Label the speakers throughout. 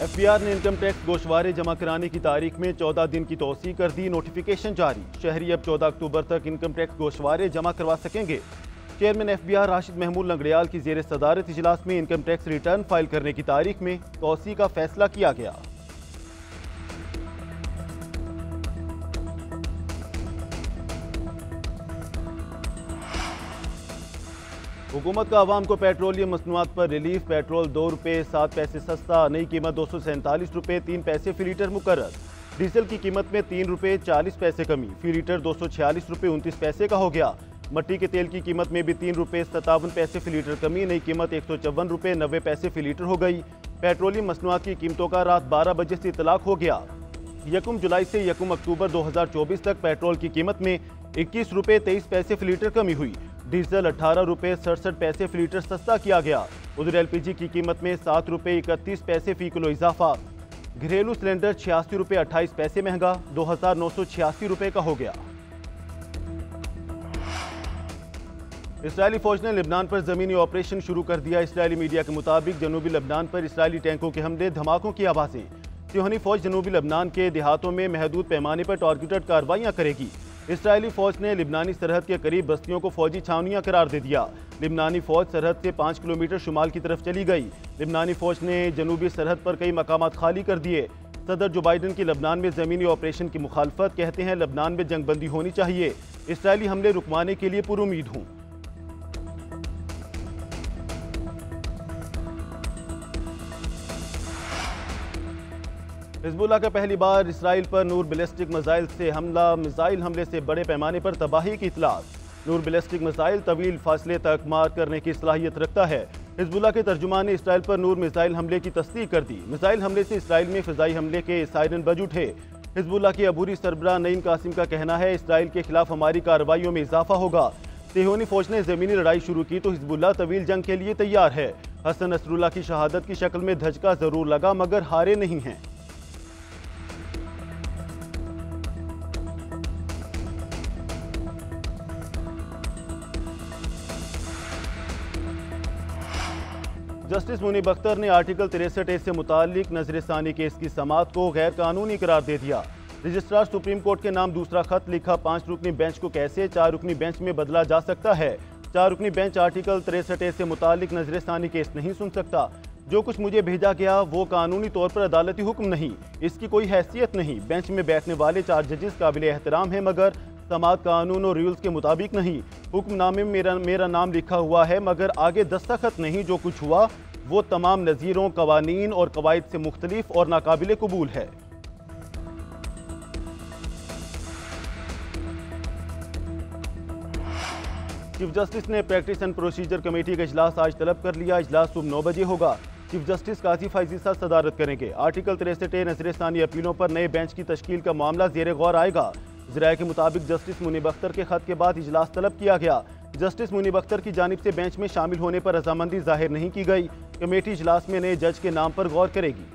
Speaker 1: FBR ने income tax गोशवारे जमा कराने की तारीख में 14 दिन की तौसीह कर दी। नोटिफिकेशन जारी। शहरी अब 14 अक्टूबर तक इनकम टैक्स गोशवारे जमा करवा सकेंगे। चेयरमैन एफबीआर राशिद महमूद लंगड़ियाल की जेर सदारत इजलास में इनकम टैक्स रिटर्न फाइल करने की तारीख में तौसीह का फैसला किया गया। हुकूमत का आवाम को पेट्रोलियम मसनूआत पर रिलीफ। पेट्रोल 2 रुपये 7 पैसे सस्ता। नई कीमत 247 रुपये 3 पैसे फी लीटर मुकर्रर। डीजल की कीमत में 3 रुपये 40 पैसे कमी। फी लीटर 246 रुपये 29 पैसे का हो गया। मट्टी के तेल की कीमत में भी 3 रुपये 57 पैसे फी लीटर कमी। नई कीमत 154 रुपये 90 पैसे फी लीटर हो गई। पेट्रोलियम मसनूआत की कीमतों का रात 12 बजे से इतलाक हो गया। 1 जुलाई से 1 अक्टूबर 2024 तक पेट्रोल की कीमत में 21 रुपये 23 पैसे फी लीटर कमी हुई। डीजल 18 रुपये 67 पैसे फी लीटर सस्ता किया गया। उधर एलपीजी की कीमत में 7 रुपये 31 पैसे फी किलो इजाफा। घरेलू सिलेंडर 86 रुपये 28 पैसे महंगा 2986 रुपये का हो गया। इसराइली फौज ने लेबनान पर जमीनी ऑपरेशन शुरू कर दिया। इसराइली मीडिया के मुताबिक जनूबी लेबनान पर इसराइली टैंकों के हमले, धमाकों की आवाजें। सियोनी फौज जनूबी लेबनान के देहातों में महदूद पैमाने पर टारगेटेड कार्रवाइयां करेगी। इसराइली फौज ने लिबनानी सरहद के करीब बस्तियों को फौजी छावनियां करार दे दिया। लिबनानी फौज सरहद से 5 किलोमीटर शुमाल की तरफ चली गई। लिबनानी फौज ने जनूबी सरहद पर कई मकामात खाली कर दिए। सदर जो बाइडन की लेबनान में जमीनी ऑपरेशन की मुखालफत, कहते हैं लेबनान में जंगबंदी होनी चाहिए। इसराइली हमले रुकवाने के लिए पुरुमीद हूं। हिजबुल्लाह का पहली बार इसराइल पर नूर बैलिस्टिक मिसाइल से हमला। मिसाइल हमले से बड़े पैमाने पर तबाही की इतलात। नूर बैलिस्टिक मिसाइल तवील फासले तक मार करने की सलाहियत रखता है। हिजबुल्लाह के तर्जुमान ने इसराइल पर नूर मिसाइल हमले की तस्दीक कर दी। मिसाइल हमले से इसराइल में फ़िज़ाई हमले के सायरन बज उठे। हिजबुल्लाह के अबूरी सरबराह नईम कासिम का कहना है, इसराइल के खिलाफ हमारी कार्रवाइयों में इजाफा होगा। सियोनी फौज ने ज़मीनी लड़ाई शुरू की तो हिजबुल्लाह तवील जंग के लिए तैयार है। हसन नसरुल्लाह की शहादत की शक्ल में धचका जरूर लगा, मगर हारे नहीं हैं। जस्टिस मुनीब अख्तर ने आर्टिकल 63A से मुतालिक नजरसानी केस की समाअत को गैर कानूनी करार दे दिया। रजिस्ट्रार सुप्रीम कोर्ट के नाम दूसरा खत लिखा। 5 रुकनी बेंच को कैसे 4 रुकनी बेंच में बदला जा सकता है। 4 रुकनी बेंच आर्टिकल 63A से मुतालिक नजरसानी केस नहीं सुन सकता। जो कुछ मुझे भेजा गया वो कानूनी तौर पर अदालती हुक्म नहीं, इसकी कोई हैसियत नहीं। बेंच में बैठने वाले 4 जजेस काबिल एहतराम है, मगर समाअत कानून और रूल्स के मुताबिक नहीं। हुक्मनामे में मेरा नाम लिखा हुआ है, मगर आगे दस्तखत नहीं। जो कुछ हुआ वो तमाम नज़ीरों, कवानीन और कवायद से मुख्तलिफ और नाकाबिले कबूल है। चीफ जस्टिस ने प्रैक्टिस एंड प्रोसीजर कमेटी का इजलास आज तलब कर लिया। इजलास सुबह 9 बजे होगा। चीफ जस्टिस काजी फैजी साहब सदारत करेंगे। आर्टिकल 63A नजरसानी अपीलों पर नए बेंच की तश्कील का मामला ज़ेर गौर आएगा। ज़राए के मुताबिक जस्टिस मुनीब अख्तर के खत के बाद इजलास तलब किया गया। जस्टिस मुनीब अख्तर की जानिब से बेंच में शामिल होने पर रजामंदी जाहिर नहीं की गई। कमेटी इजलास में नए जज के नाम पर गौर करेगी।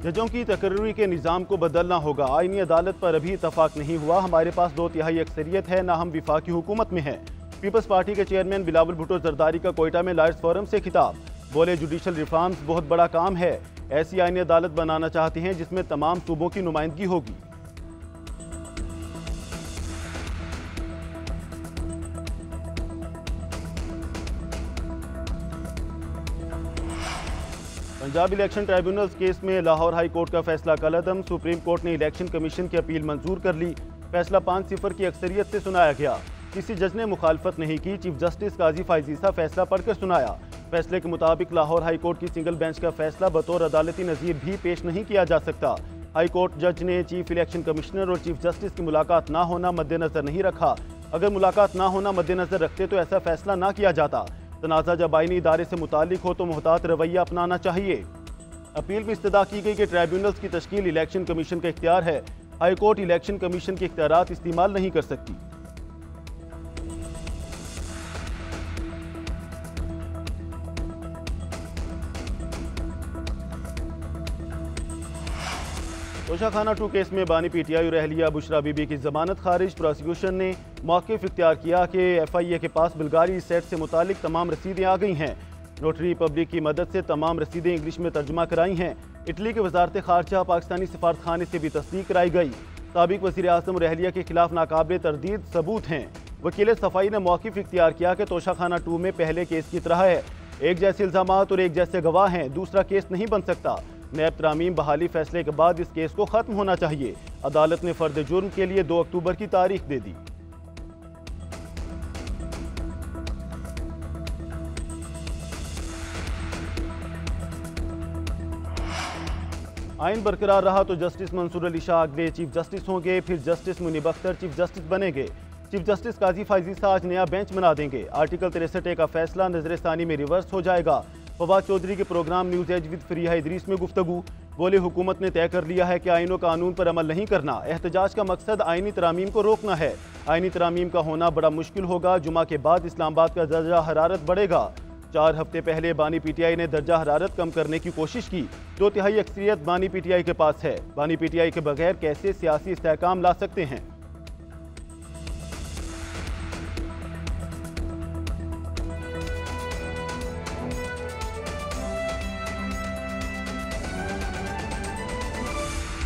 Speaker 1: जजों की तकर्री के निज़ाम को बदलना होगा। आईनी अदालत पर अभी इतफाक नहीं हुआ। हमारे पास 2/3 अक्सरियत है, ना हम विफाकी हुकूमत में हैं। पीपल्स पार्टी के चेयरमैन बिलावल भुट्टो जरदारी का कोयटा में लायर्स फोरम से खिताब। बोले, जुडिशल रिफॉर्म्स बहुत बड़ा काम है। ऐसी आईनी अदालत बनाना चाहते हैं जिसमें तमाम सूबों की नुमाइंदगी होगी। पंजाब इलेक्शन ट्राइब्यूनल्स केस में लाहौर हाई कोर्ट का फैसला कलअदम। सुप्रीम कोर्ट ने इलेक्शन कमीशन की अपील मंजूर कर ली। फैसला 5-0 की अक्सरियत से सुनाया गया। किसी जज ने मुखालफत नहीं की। चीफ जस्टिस काजी फायजीसा फैसला पढ़कर सुनाया। फैसले के मुताबिक लाहौर हाई कोर्ट की सिंगल बेंच का फैसला बतौर अदालती नज़ीर भी पेश नहीं किया जा सकता। हाई कोर्ट जज ने चीफ इलेक्शन कमिश्नर और चीफ जस्टिस की मुलाकात ना होना मद्देनजर नहीं रखा। अगर मुलाकात ना होना मद्देनजर रखते तो ऐसा फैसला ना किया जाता। तनाज़ा जब आईनी इदारे से मुतालिक हो तो मुहतात रवैया अपनाना चाहिए। अपील में इस्तदा की गई कि ट्राइब्यूनल्स की तश्कील इलेक्शन कमीशन का इख्तियार है। हाई कोर्ट इलेक्शन कमीशन के इख्तियारात इस्तेमाल नहीं कर सकती। तोशाखाना 2 केस में बानी पीटीआई और अहलिया बुशरा बीबी की जमानत खारिज। प्रोसिक्यूशन ने मौक़िफ़ इख्तियार किया कि FIA के पास बुल्गारी सेट से मुतालिक तमाम रसीदें आ गई हैं। नोटरी पब्लिक की मदद से तमाम रसीदें इंग्लिश में तर्जुमा कराई हैं। इटली के वजारत खारजा पाकिस्तानी सफारतखाने से भी तस्दीक कराई गई। साबिक वज़ीर आज़म और अहलिया के खिलाफ नाकाबिल तरदीद सबूत हैं। वकील सफाई ने मौक़िफ़ इख्तियार किया कि तोशाखाना 2 में पहले केस की तरह है, एक जैसे इल्ज़ामात और एक जैसे गवाह हैं, दूसरा केस नहीं बन सकता। नैब तरामीम बहाली फैसले के बाद इस केस को खत्म होना चाहिए। अदालत ने फर्द जुर्म के लिए 2 अक्टूबर की तारीख दे दी। आइन बरकरार रहा तो जस्टिस मंसूर अली शाह अगले चीफ जस्टिस होंगे, फिर justice Muneeb Akhtar chief justice बनेंगे। चीफ जस्टिस काजी फायजी आज नया बेंच बना देंगे। आर्टिकल 63 का फैसला नजरसानी में रिवर्स हो जाएगा। फवाद चौधरी के program news edge with Fareeha Idrees में गुफ्तगू। बोले हुकूमत ने तय कर लिया है कि आइनों कानून पर अमल नहीं करना। एहतजाज का मकसद आइनी तरामीम को रोकना है। आइनी तरामीम का होना बड़ा मुश्किल होगा। जुमा के बाद इस्लामाबाद का दर्जा हरारत बढ़ेगा। 4 हफ्ते पहले बानी पीटीआई ने दर्जा हरारत कम करने की कोशिश की। 2/3 अक्सरियत बानी पीटीआई के पास है। बानी पीटीआई के बगैर कैसे सियासी इस्तेहकाम ला सकते हैं।